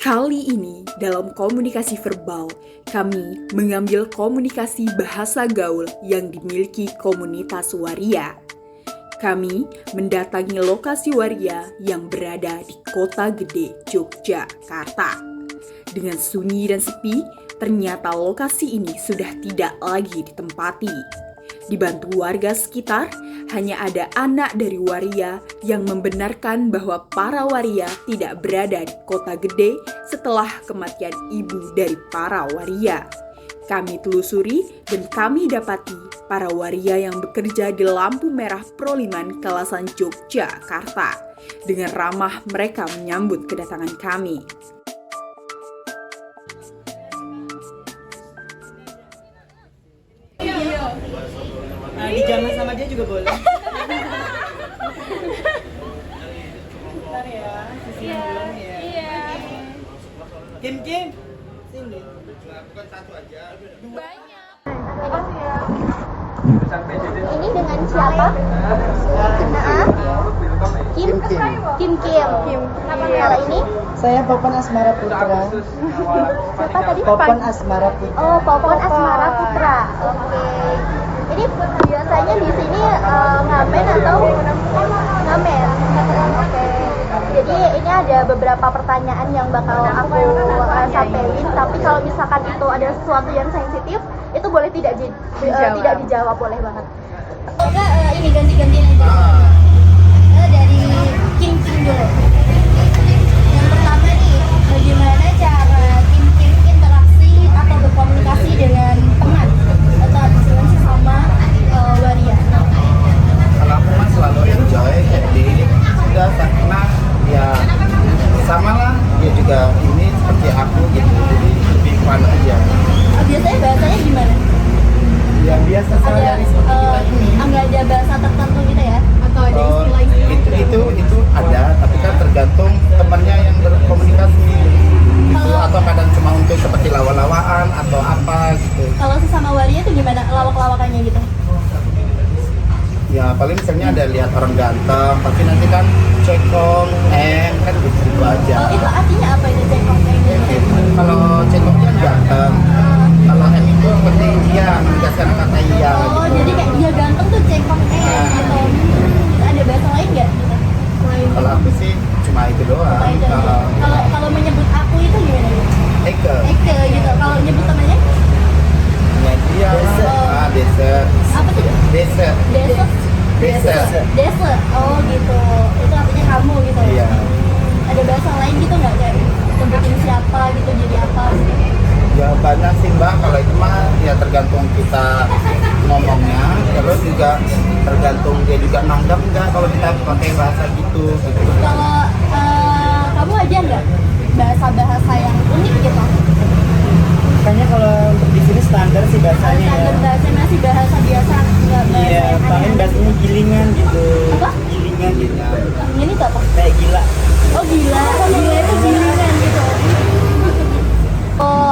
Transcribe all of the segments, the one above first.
Kali ini dalam komunikasi verbal, kami mengambil komunikasi bahasa gaul yang dimiliki komunitas waria. Kami mendatangi lokasi waria yang berada di Kota Gede, Yogyakarta. Dengan sunyi dan sepi, ternyata lokasi ini sudah tidak lagi ditempati. Dibantu warga sekitar, hanya ada anak dari waria yang membenarkan bahwa para waria tidak berada di Kota Gede setelah kematian ibu dari para waria. Kami telusuri dan kami dapati para waria yang bekerja di lampu merah Proliman Kalasan Yogyakarta. Dengan ramah mereka menyambut kedatangan kami. Dijamin sama dia juga boleh. Bentar ya, sisi belum ya. Iya. Kim, sini. Bukan satu aja. Banyak. Ini dengan siapa? Kim. Kalau ini? Saya Popon Asmara Putra. Siapa tadi? Popon Asmara Putra. Oh, Popon Asmara Putra. Oke. Ini biasanya di sini ngamen atau ngamen? Oke. Jadi ini ada beberapa pertanyaan yang bakal aku sampaikan. Tapi kalau misalkan itu ada sesuatu yang sensitif, itu boleh tidak dijawab, boleh banget. Enggak, ini ganti-gantian aja. Dari Kim dulu. Yang pertama nih, bagaimana cara Kim interaksi atau berkomunikasi dengan teman atau dengan sesama waria? Kalau aku mah selalu enjoy, jadi sudah karena ya sama lah, dia juga ini seperti aku gitu, jadi lebih fun aja. Biasanya bahasanya gimana? Ya biasa sehari-hari seperti kita ini. Enggak ada bahasa tertentu gitu ya? Atau ada Oh, istilah-istilah? itu ada, tapi kan tergantung temannya yang berkomunikasi gitu, atau kadang cuma untuk seperti lawa-lawaan atau apa gitu. Kalau sesama waria itu gimana lawak-lawakannya gitu? Ya paling misalnya ada lihat orang ganteng, tapi nanti kan cekong, kan gitu aja. Oh, itu artinya apa itu cekong kayak gitu? Kalau cekong kan ganteng, kalau itu seperti iya, menegaskan kata iya. Oh, Gitu. jadi kayak dia ganteng tuh cekong gitu. Itu ada bahasa lain nggak? Gitu? Kalau aku sih cuma itu doang. Apa itu? Kalau menyebut aku itu gimana? Eke, Eke gitu. Kalau nyebut temannya? ya dia desa, Apa sih? desa, Desa. desa. Desa. Oh gitu. Itu artinya kamu gitu. Iya. Ada bahasa lain gitu nggak kayak sebutin siapa gitu jadi apa? Ya banyak sih mbak, kalau itu mah ya tergantung kita ngomongnya, terus juga tergantung dia juga nanggap nggak kalau kita pakai bahasa gitu. Kalau kamu aja nggak bahasa yang unik gitu? Makanya kalau untuk di sini standar sih bahasanya ya. Standar bahasa masih bahasa biasa nggak bahasa Iya, yang paling aneh. bahasanya gilingan gitu. Apa? Gilingan gitu. Ini tuh apa? Kayak gila. Oh gila itu gilingan gitu. Oh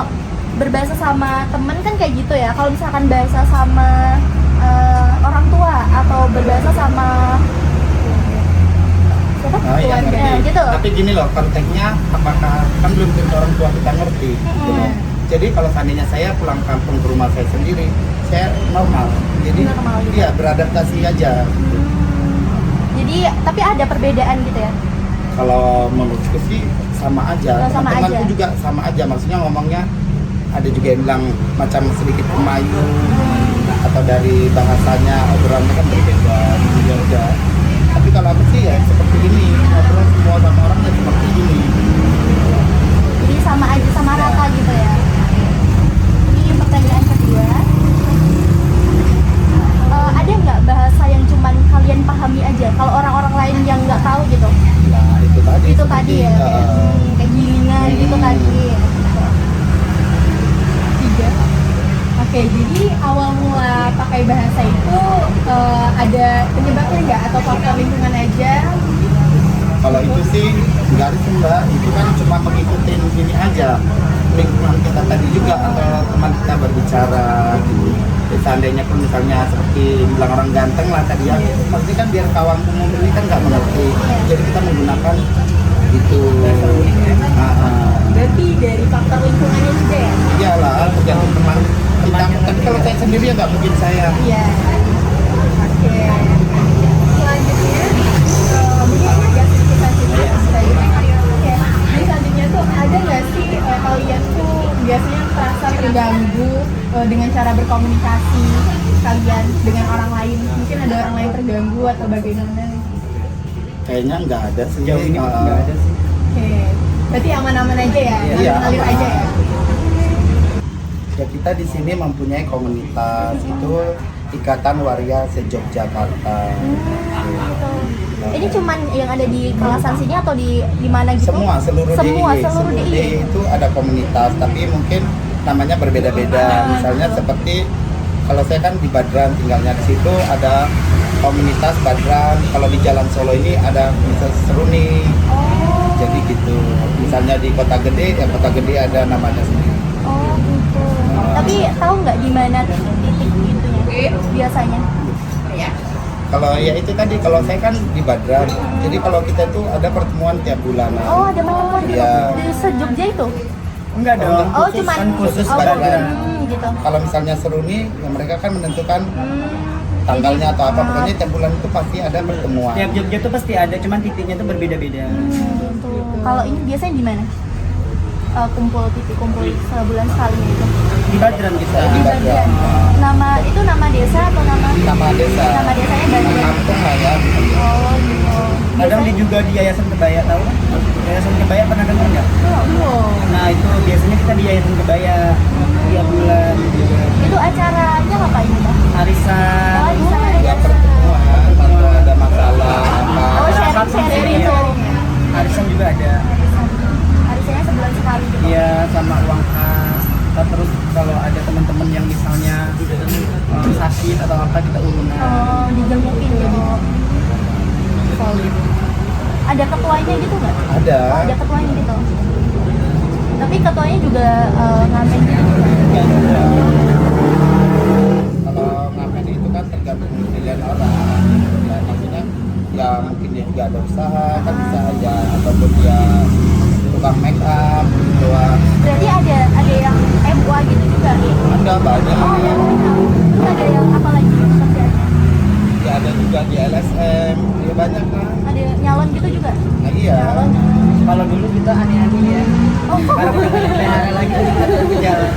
berbahasa sama temen kan kayak gitu ya. Kalau misalkan bahasa sama orang tua atau berbahasa sama siapa? Oh, iya, Keluarga ngerti. gitu. Tapi gini loh, konteksnya apakah kan belum tentu orang tua kita ngerti. Gitu loh. Jadi kalau seandainya saya pulang kampung ke rumah saya sendiri, saya normal. Jadi Normal gitu. iya beradaptasi aja. Gitu. Jadi tapi ada perbedaan gitu ya. Kalau menurutku sih sama aja. Oh, sama Teman-temanku aja. juga sama aja. Maksudnya ngomongnya ada juga yang bilang macam sedikit kemayu atau dari bahasanya obrolannya kan berbeda. Ya udah. Tapi kalau aku sih ya seperti ini, ngobrol semua sama orang ya seperti ini. Jadi sama aja, sama rata gitu ya. Ini pertanyaan kedua. Ada nggak bahasa yang cuman kalian pahami aja? Kalau orang-orang lain yang nggak tahu gitu? Nah itu tadi. Itu tadi ya, kayak gilingan gitu tadi. Tiga. Oke, jadi awal mula pakai bahasa itu ada penyebabnya nggak atau faktor lingkungan aja? Kalau itu sih nggak ada sih mbak, itu kan cuma mengikuti ini aja lingkungan kita tadi juga atau teman kita berbicara gitu. Jadi seandainya pun misalnya seperti bilang orang ganteng lah tadi ya, pasti kan biar kawan umum ini kan nggak mengerti, jadi kita menggunakan itu. berarti dari faktor lingkungannya juga ya? Iyalah, tergantung teman kita. Tapi kalau saya sendiri ya nggak mungkin saya. Iya. Oke. Selanjutnya, mungkin ini agak sedikit lanjutnya. Oke. Jadi selanjutnya tuh ada nggak sih kalian tuh biasanya merasa terganggu dengan cara berkomunikasi kalian dengan orang lain? Mungkin ada orang lain terganggu atau bagaimana? Kayaknya nggak ada Sejauh ini nggak ada sih. Oke. Berarti aman-aman aja ya? Iya, Ngalir aman. aja ya? Ya kita di sini mempunyai komunitas itu Ikatan Waria se-Yogyakarta. Ini cuman yang ada di kawasan sini atau di mana gitu? Semua seluruh DIY. Seluruh DIY. itu ada komunitas, tapi mungkin namanya berbeda-beda. Misalnya seperti kalau saya kan di Badran tinggalnya di situ ada komunitas Badran. Kalau di Jalan Solo ini ada misal Seruni. Oh, Jadi gitu. Misalnya di Kota Gede, ya Kota Gede ada namanya sendiri. oh gitu. Tapi tahu nggak di mana titik itunya biasanya? Kalau ya itu tadi, kalau saya kan di Badran. Jadi kalau kita itu ada pertemuan tiap bulan. Oh, ada pertemuan di, Iya. di se-Jogja itu? Enggak dong. Oh, cuman kan khusus oh, Badran. gitu. Kalau misalnya Seruni, ya mereka kan menentukan Hmm, tanggalnya atau apa. Pokoknya tiap bulan itu pasti ada pertemuan. Tiap Jogja tuh pasti ada, cuman titiknya tuh berbeda-beda. gitu. Kalau ini biasanya di mana? Kumpul sebulan sekali gitu. Di Badran kita. Di Badran. Nama itu nama desa atau nama? Nama desa. Nama desanya Badran. Kampung lah ya. Oh gitu. Kadang di juga di Yayasan Kebaya, tahu kan? Yayasan Kebaya pernah dengar nggak? Oh. Nah itu biasanya kita di Yayasan Kebaya tiap bulan juga. Itu acaranya apa ini, Bang? Arisan. Oh, di sana Ya ada pertemuan, kalau ada masalah apa. Oh, Rapat sharing. Arisan juga ada. Arisannya sebulan sekali gitu. Iya, sama uang kas. Terus kalau ada teman-teman yang misalnya sakit atau apa kita urunan. Oh, dijengukin gitu. Solid. Ada ketuanya gitu nggak? Ada. Oh, ada ketuanya gitu. Tapi ketuanya juga ngamen gitu. Ya, kalau ngamen itu kan tergantung pilihan orang. Ya, maksudnya ya mungkin dia juga ada usaha kan bisa aja, ataupun dia tukang make up gitu. Berarti ada yang MUA gitu juga. Ada banyak. Oh, ada banyak. Terus ada yang apa lagi kerjaannya? Ya ada juga di LSM, ya banyak kan. Ada nyalon gitu juga. Nah iya. Nyalon. Kalau dulu kita aneh-aneh ya. Oh, Kalau udah nggak pelihara lagi kita berjalan.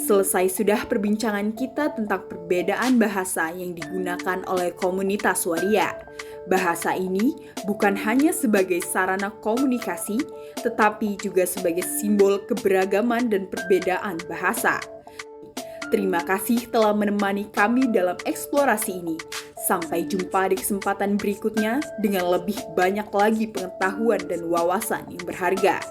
Selesai sudah perbincangan kita tentang perbedaan bahasa yang digunakan oleh komunitas waria. Bahasa ini bukan hanya sebagai sarana komunikasi, tetapi juga sebagai simbol keberagaman dan perbedaan bahasa. Terima kasih telah menemani kami dalam eksplorasi ini. Sampai jumpa di kesempatan berikutnya dengan lebih banyak lagi pengetahuan dan wawasan yang berharga.